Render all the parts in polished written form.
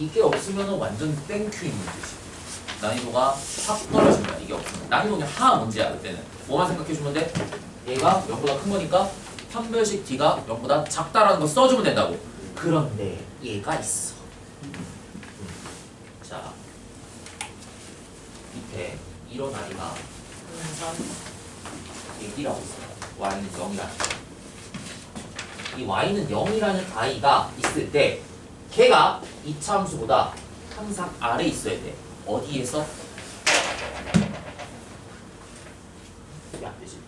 이게 없으면 완전 땡큐 있는 뜻이. 난이도가 확 떨어집니다. 이게 없으면. 난이도는 하나 문제야 그때는. 뭐만 생각해주면 돼? 얘가 0보다 큰 거니까 판별식 D가 0보다 작다라는 거 써주면 된다고. 그런데 얘가 있어. 자, 밑에 이런 아이가 항상 얘기라고 있어요. y는 0이라는 이 y는 0이라는 아이가 있을 때 걔가 이차함수보다 항상 아래에 있어야 돼. 어디에서? 이게 안 되지.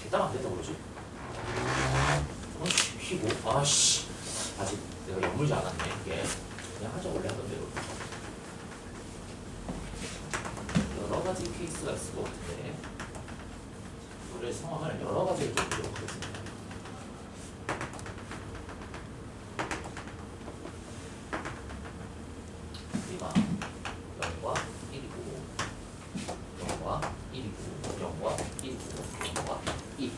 대답 안 된다 그러지? 쉬고. 아씨. 아직 내가 여물지 않았네. 이게. 그냥 하자 원래 하던 대로. 여러 가지 케이스가 있을 것 같은데. 우리 상황을 여러 가지로 좀 보도록 하겠습니다. 우리가 0과 1이고 0과 1이고 0과 1이고 0과 1.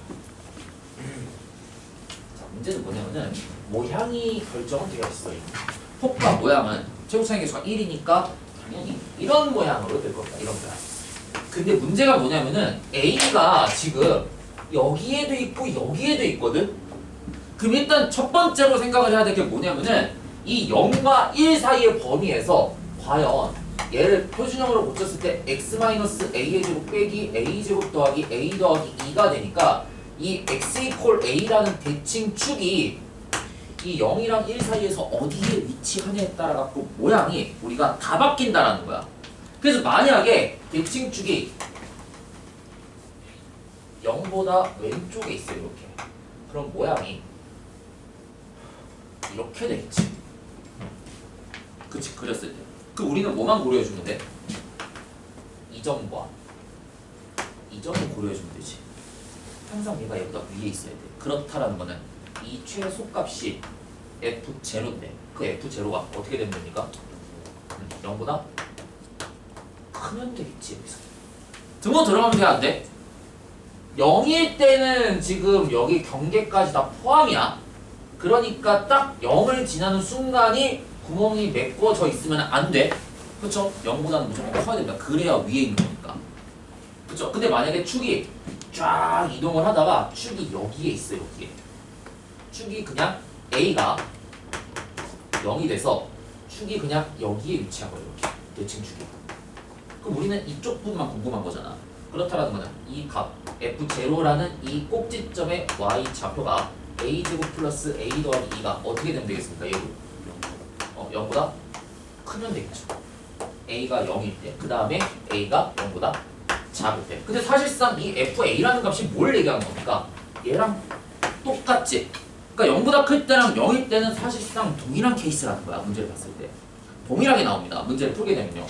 자, 문제는 뭐냐면은 모양이 결정은 되어 있어요. 폭과 모양은 최고차이 계수가 1이니까 당연히 이런 모양으로 될 겁니다. 이런 모양. 근데 문제가 뭐냐면은 A가 지금 여기에도 있고 여기에도 있거든. 그럼 일단 첫 번째로 생각을 해야 될 게 뭐냐면은 이 0과 1 사이의 범위에서 과연 얘를 표준형으로 고쳤을 때 x-a의 제곱 빼기 a 제곱 더하기 a 더하기 2가 되니까 이 x 이퀄 a라는 대칭축이 이 0이랑 1 사이에서 어디에 위치하냐에 따라 갖고 모양이 우리가 다 바뀐다라는 거야. 그래서 만약에 대칭축이 0보다 왼쪽에 있어요. 이렇게. 그럼 모양이 이렇게 되겠지. 그치, 그렸을 때. 그럼 우리는 뭐만 고려해주면 돼? 이 점과 이 점을 고려해주면 되지. 항상 얘가 얘보다 위에 있어야 돼. 그렇다라는 거는 이 최소값이 F0인데 그 F0가 어떻게 되면 됩니까? 0보다 크면 되겠지. 여기서 등호 들어가면 돼, 안 돼? 0일 때는 지금 여기 경계까지 다 포함이야. 그러니까 딱 0을 지나는 순간이 구멍이 메꿔져 있으면 안 돼. 그쵸? 0보다는 무조건 커야 됩니다. 그래야 위에 있는 거니까. 그쵸? 근데 만약에 축이 쫙 이동을 하다가 축이 여기에 있어요. 여기에. 축이 그냥 A가 0이 돼서 축이 그냥 여기에 위치한 거예요. 이렇게. 대칭축이. 그럼 우리는 이쪽 부분만 궁금한 거잖아. 그렇다라는 거는 이 값 F0라는 이 꼭지점의 y 좌표가 a제곱 플러스 a 더하기 2가 어떻게 되면 되겠습니까? 얘도 0보다 크면 되겠죠. a가 0일 때, 그 다음에 a가 0보다 작을 때. 근데 사실상 이 fa라는 값이 뭘 얘기하는 겁니까? 얘랑 똑같지. 그러니까 0보다 클 때랑 0일 때는 사실상 동일한 케이스라는 거야. 문제를 봤을 때 동일하게 나옵니다. 문제를 풀게 되면요.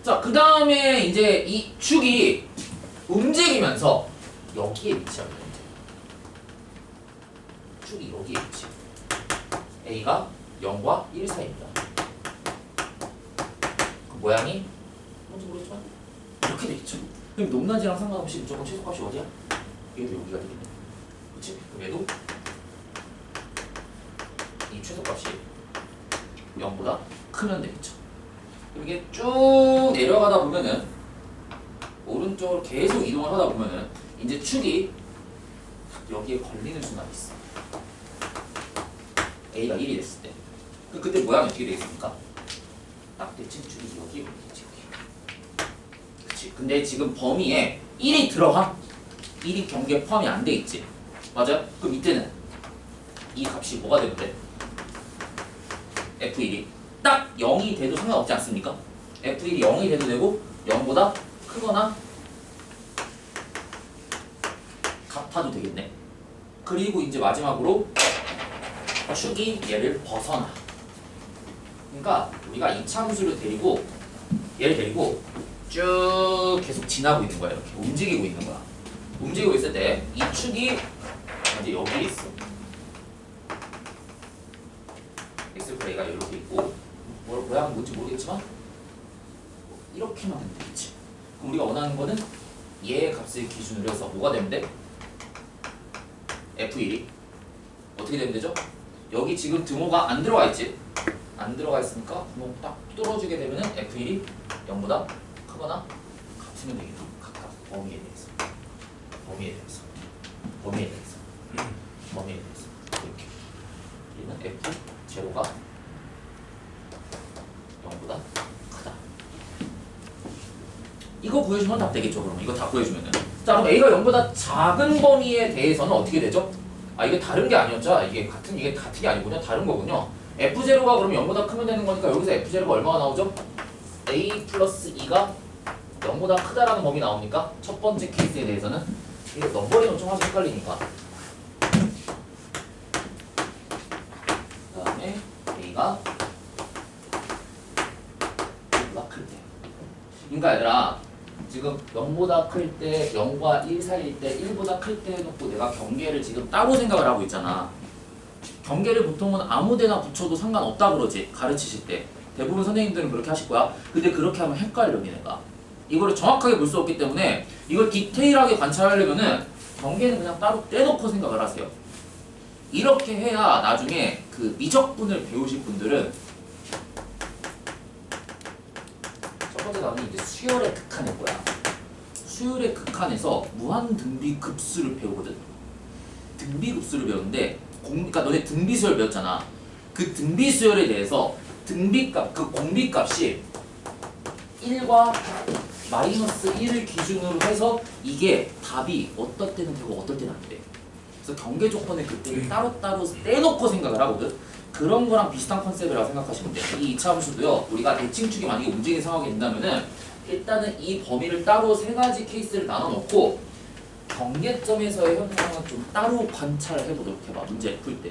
자, 그 다음에 이제 이 축이 움직이면서 여기에 위치합니다. 축이 여기에 위치. A가 0과 1 사이입니다. 그 모양이 뭔지 모르겠지만 이렇게 되겠죠. 그럼 높낮이랑 상관없이 무조건 최소값이 어디야? 얘도 여기가 되겠네. 그렇지? 그럼 얘도 이 최소값이 0보다 크면 되겠죠. 이렇게 쭉 내려가다 보면은 오른쪽으로 계속 이동을 하다 보면은 이제 축이 여기에 걸리는 순간이 있어. A가 1이 됐을 때. 그때 모양이 어떻게 되겠습니까? 딱 대칭축이 여기에 걸리겠지. 그치. 근데 지금 범위에 1이 들어가? 1이 경계에 포함이 안 돼 있지. 맞아요? 그럼 이때는 이 값이 뭐가 되면 돼? F1이 딱 0이 돼도 상관없지 않습니까? F1이 0이 돼도 되고 0보다 크거나 같아도 되겠네. 그리고 이제 마지막으로 축이 얘를 벗어나. 그러니까 우리가 이차함수를 데리고 얘를 데리고 쭉 계속 지나고 있는 거야. 이렇게 움직이고 있는 거야. 움직이고 있을 때 이 축이 이제 여기에 있어. X플레이가 이렇게 있고 모양은 뭔지 모르겠지만 이렇게만 되면 되겠지. 그럼 우리가 원하는 거는 얘의 값을 기준으로 해서 뭐가 되면 돼? F1이 어떻게 되면 되죠? 여기 지금 등호가 안 들어가 있지? 안 들어가 있으니까 구멍 딱 뚫어주게 되면은 F1이 0보다 크거나 같으면 되겠다. 각각 범위에 대해서. 범위에 대해서. 범위에 대해서. 범위에 대해서. 이렇게. 얘는 F0가 0보다 크다. 이거 구해주면 답 되겠죠, 그러면. 이거 다 구해주면은. 자, 그럼 A가 0보다 작은 범위에 대해서는 어떻게 되죠? 아, 이게 다른 게 아니었죠? 이게 같은 게 아니군요. 다른 거군요. F0가 그러면 0보다 크면 되는 거니까 여기서 F0가 얼마가 나오죠? A 플러스 2가 0보다 크다라는 범위 나오니까 첫 번째 케이스에 대해서는 이거 넘버링은 좀 하기 헷갈리니까. 그 다음에 A가 0보다 클 때. 그러니까 얘들아, 지금 0보다 클 때, 0과 1 사이일 때 1보다 클 때 해놓고 내가 경계를 지금 따로 생각을 하고 있잖아. 경계를 보통은 아무 데나 붙여도 상관없다 그러지, 가르치실 때. 대부분 선생님들은 그렇게 하실 거야. 근데 그렇게 하면 헷갈려, 니네가. 이거를 정확하게 볼 수 없기 때문에 이걸 디테일하게 관찰하려면은 경계는 그냥 따로 떼놓고 생각을 하세요. 이렇게 해야 나중에 그 미적분을 배우실 분들은 첫 번째 나오는 이제 수열의 극한일 거야. 수열의 극한에서 무한등비급수를 배우거든. 등비급수를 배우는데 그러니까 너네 등비수열 배웠잖아. 그 등비수열에 대해서 등비값, 그 공비값이 1과 마이너스 1을 기준으로 해서 이게 답이 어떨 때는 되고 어떨 때는 안 돼. 그래서 경계 조건을 그때 따로따로 떼놓고 생각을 하거든. 그런 거랑 비슷한 컨셉이라고 생각하시면 돼. 이 2차 함수도요. 우리가 대칭축이 만약에 움직이는 상황이 된다면은 일단은 이 범위를 따로 세 가지 케이스를 나눠 놓고 경계점에서의 현상은 좀 따로 관찰해 보도록 해봐. 문제를 풀 때.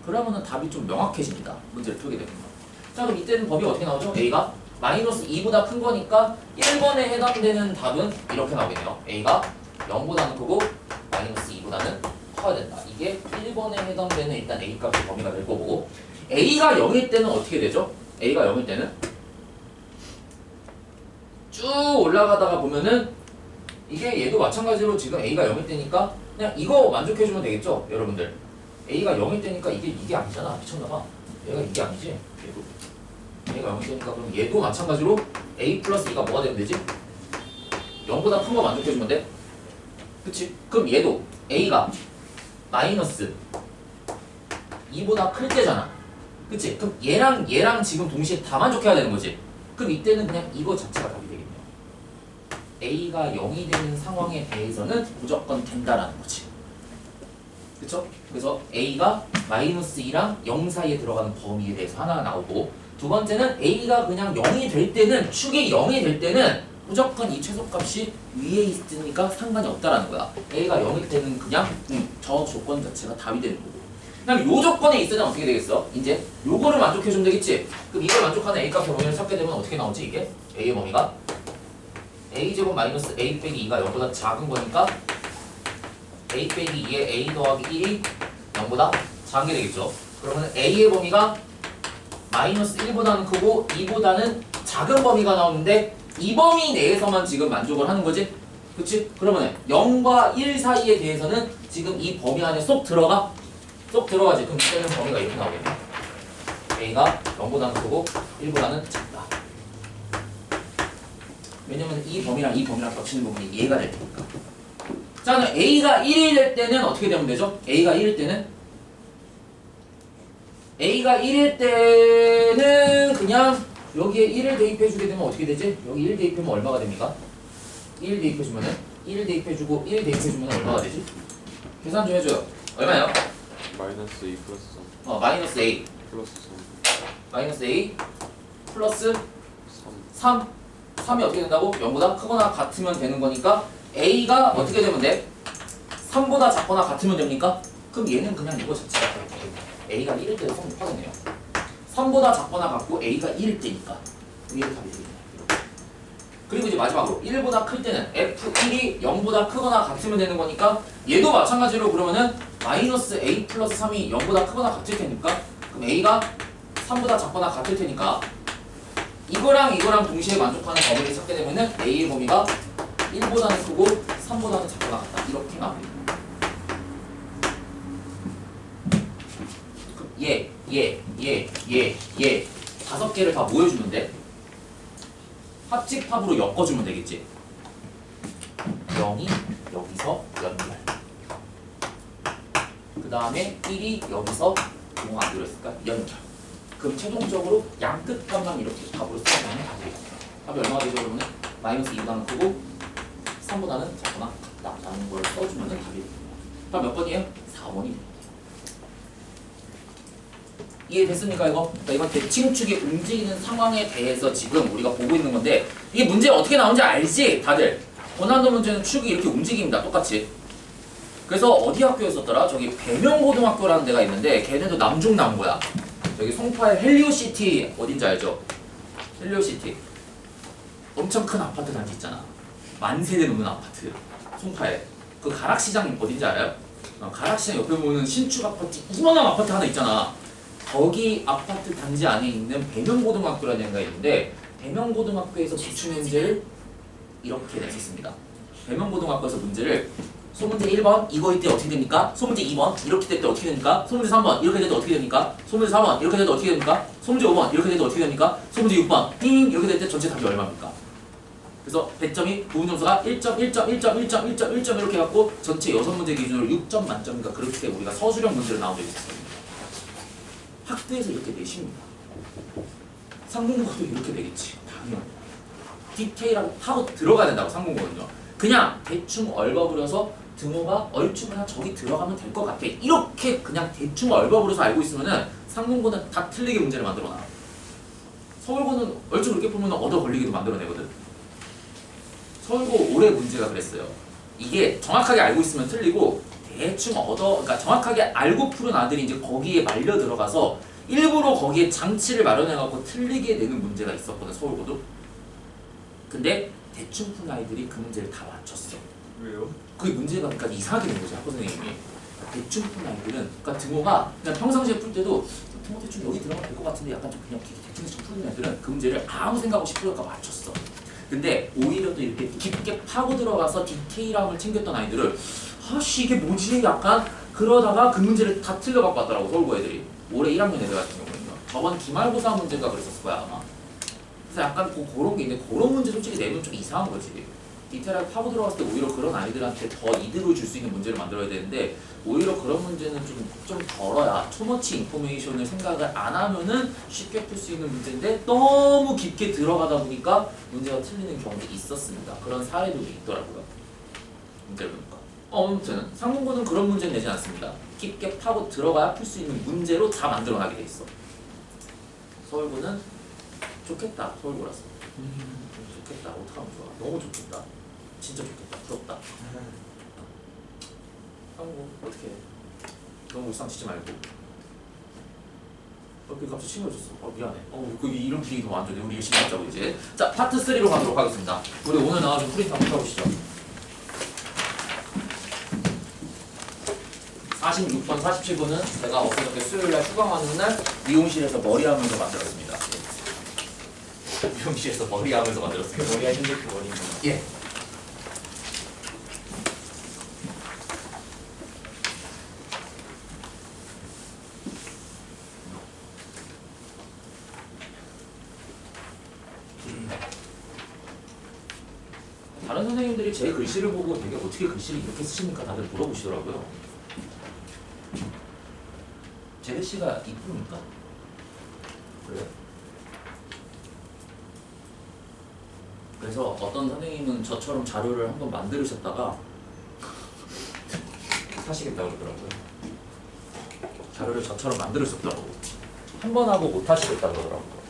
그러면은 답이 좀 명확해집니다. 문제를 풀게 되면. 자, 그럼 이때는 범위가 어떻게 나오죠? A가 마이너스 2보다 큰 거니까 1번에 해당되는 답은 이렇게 나오겠네요. A가 0보다는 크고 마이너스 2보다는 커야 된다. 이게 1번에 해당되는 일단 A 값의 범위가 될 거고, A가 0일 때는 어떻게 되죠? A가 0일 때는 쭉 올라가다가 보면은 이게 얘도 마찬가지로 지금 A가 0일 때니까 그냥 이거 만족해주면 되겠죠? 여러분들. A가 0일 때니까 이게 아니잖아. 미쳤나봐. 얘가 이게 아니지? 얘가 0일 때니까 그럼 얘도 마찬가지로 A 플러스 2가 뭐가 되면 되지? 0보다 큰 거 만족해주면 돼? 그치? 그럼 얘도 A가 마이너스 2보다 클 때잖아. 그치? 그럼 얘랑 지금 동시에 다 만족해야 되는 거지? 그럼 이때는 그냥 이거 자체가 답이 되겠네요. A가 0이 되는 상황에 대해서는 무조건 된다라는 거지. 그쵸? 그래서 A가 마이너스 2랑 0 사이에 들어가는 범위에 대해서 하나가 나오고, 두 번째는 A가 그냥 0이 될 때는, 축이 0이 될 때는 무조건 이 최소값이 위에 있으니까 상관이 없다라는 거야. A가 0일 때는 그냥 저 조건 자체가 답이 되는 거고. 그다음에 요 조건에 있으면 어떻게 되겠어? 이제 요거를 만족해주면 되겠지? 그럼 이걸 만족하는 A값의 범위를 찾게 되면 어떻게 나오지 이게? A의 범위가? A제곱 마이너스 A 빼기 2가 0보다 작은 거니까 A 빼기 2에 A 더하기 1이 0보다 작은 게 되겠죠? 그러면 A의 범위가 마이너스 1보다는 크고 2보다는 작은 범위가 나오는데 이 범위 내에서만 지금 만족을 하는 거지? 그치? 그러면 0과 1 사이에 대해서는 지금 이 범위 안에 쏙 들어가? 쏙 들어가지. 그럼 이때는 범위가 이렇게 나오겠네. A가 0보다는 크고 1보다는 작다. 왜냐면 이 범위랑 이 범위랑 겹치는 부분이 얘가 될 테니까. 자, 그럼 A가 1이 될 때는 어떻게 되면 되죠? A가 1일 때는? A가 1일 때는 그냥 여기에 1을 대입해주게 되면 어떻게 되지? 여기 1 대입하면 얼마가 됩니까? 1 대입해주면은 1 대입해주고 1 대입해주면 얼마가 되지? 계산 좀 해줘요. 얼마예요? 마이너스 2 플러스 3 마이너스 A 플러스 마이너스 A 플러스 3 3 3이 어떻게 된다고? 0보다 크거나 같으면 되는 거니까 A가 어떻게 되면 돼? 3보다 작거나 같으면 됩니까? 그럼 얘는 그냥 이거 자체가 A가 1일 때도 성립하겠네요. 3보다 작거나 같고 A가 1일 때니까 얘를 답이 되겠네요. 그리고 이제 마지막으로 1보다 클 때는 F1이 0보다 크거나 같으면 되는 거니까 얘도 마찬가지로 그러면은 마이너스 A 플러스 3이 0보다 크거나 같을 테니까 그럼 A가 3보다 작거나 같을 테니까 이거랑 동시에 만족하는 범위를 찾게 되면은 A의 범위가 1보다는 크고 3보다는 작거나 같다. 이렇게 나옵니다. 얘 5개를 다 모여주면 돼. 합집합으로 엮어주면 되겠지. 0이 여기서 연결. 그 다음에 1이 여기서 뭐가 안 들어있을까? 연결. 그럼 최종적으로 양끝값만 이렇게 답으로 쓰면 답이 되겠습니다. 답이 얼마가 되죠, 그러면? 마이너스 2보다는 크고 3보다는 작거나 같다라는 걸 써주면 답이 됩니다. 답 몇 번이에요? 4번이. 이해됐습니까 이거? 그러니까 이건 대칭축이 움직이는 상황에 대해서 지금 우리가 보고 있는 건데 이게 문제 어떻게 나오는지 알지? 다들 고난도 문제는 축이 이렇게 움직입니다. 똑같이. 그래서 어디 학교였었더라? 저기 배명고등학교라는 데가 있는데 걔네도 남중남고야. 저기 송파의 헬리오시티 어딘지 알죠? 헬리오시티 엄청 큰 아파트 단지 있잖아. 10,000세대 넘는 아파트 송파에. 그 가락시장 어딘지 알아요? 가락시장 옆에 보면 신축 아파트 이만한 아파트 하나 있잖아. 거기 아파트 단지 안에 있는 배명고등학교라는 데가 있는데 배명고등학교에서 기출 문제를 이렇게 냈었습니다. 배명고등학교에서 문제를 소문제 1번 이거 이때 어떻게 됩니까? 소문제 2번 이렇게 될 때 어떻게 됩니까? 소문제 3번 이렇게 될 때 어떻게 됩니까? 소문제 4번 이렇게 될 때 어떻게 됩니까? 소문제 5번 이렇게 될 때 어떻게 됩니까? 소문제 6번 이렇게 될 때 전체 답이 얼마입니까? 그래서 100점이 부분 점수가 1점, 1점, 1점, 1점, 1점, 1점 이렇게 해갖고 전체 6문제 기준으로 6점 만점인가 그렇게 우리가 서술형 문제를 나온 적이 있었습니다. 학교에서 이렇게 내십니다. 상공고도 이렇게 되겠지. 당연히. 디테일하게 파고 들어가야 된다고 상공고는요. 그냥 대충 얼버무려서 등호가 얼추 그냥 저기 들어가면 될 것 같아. 이렇게 그냥 대충 얼버무려서 알고 있으면은 상공고는 다 틀리게 문제를 만들어놔. 서울고는 얼추 그렇게 보면 얻어 걸리기도 만들어내거든. 서울고 올해 문제가 그랬어요. 이게 정확하게 알고 있으면 틀리고 대충 그러니까 정확하게 알고 푸른 아들이 이제 거기에 말려 들어가서 일부러 거기에 장치를 마련해갖고 틀리게 내는 문제가 있었거든, 서울고도. 근데 대충 푼 아이들이 그 문제를 다 맞췄어. 왜요? 그 문제가 그러니까 이상하게 된 거지, 학교 선생님이. 대충 푼 아이들은, 그러니까 등호가 그냥 평상시에 풀 때도 등호 대충 여기 들어가면 될 것 같은데 약간 좀 그냥 대충 푸는 애들은 그 문제를 아무 생각 없이 풀으니까 맞췄어. 근데 오히려 또 이렇게 깊게 파고 들어가서 디테일함을 챙겼던 아이들을 아씨 이게 뭐지? 약간 그러다가 그 문제를 다 틀려갖고 왔더라고, 서울고 애들이. 올해 1학년 애들 같은 경우는요. 저번 기말고사 문제가 그랬었을 거야 아마. 그래서 약간 그런 게 있는데 그런 문제 솔직히 내면 좀 이상한 거지. 디테일하게 파고 들어갔을 때 오히려 그런 아이들한테 더 이득을 줄 수 있는 문제를 만들어야 되는데 오히려 그런 문제는 좀 덜어야 투머치 인포메이션을 생각을 안 하면은 쉽게 풀 수 있는 문제인데 너무 깊게 들어가다 보니까 문제가 틀리는 경우도 있었습니다. 그런 사례들도 있더라고요. 문제를 보니까. 아무튼 상공고는 그런 문제는 내지 않습니다. 깊게 파고 들어가야 풀 수 있는 문제로 다 만들어나게 돼 있어. 서울고는 좋겠다. 서울고라서. 좋겠다. 어떡하면 좋아. 너무 좋겠다. 진짜 좋겠다. 부럽다. 상공 어떻게 해? 너무 울상치지 말고. 그 갑자기 친구해줬어. 미안해. 이런 분위기 더 안 좋네. 우리 열심히 하자고 이제. 자, 파트 3로 가도록 하겠습니다. 우리 오늘 나와준 프린트 한번 펴보시죠. 46번, 47번은 제가 엊그저께 수요일날 휴강하는 날 미용실에서 머리하면서 만들었습니다. 미용실에서 머리하면서 만들었습니다. 머리 하는데 그 머리구나. 예. 다른 선생님들이 제 글씨를 보고 되게 어떻게 글씨를 이렇게 쓰십니까? 다들 물어보시더라고요. 제 글씨가 이쁩니까? 그래요? 그래서 어떤 선생님은 저처럼 자료를 한번 만들으셨다가 하시겠다고 그러더라고요. 자료를 저처럼 만들으셨다고 한 번 하고 못 하시겠다고 그러더라고요.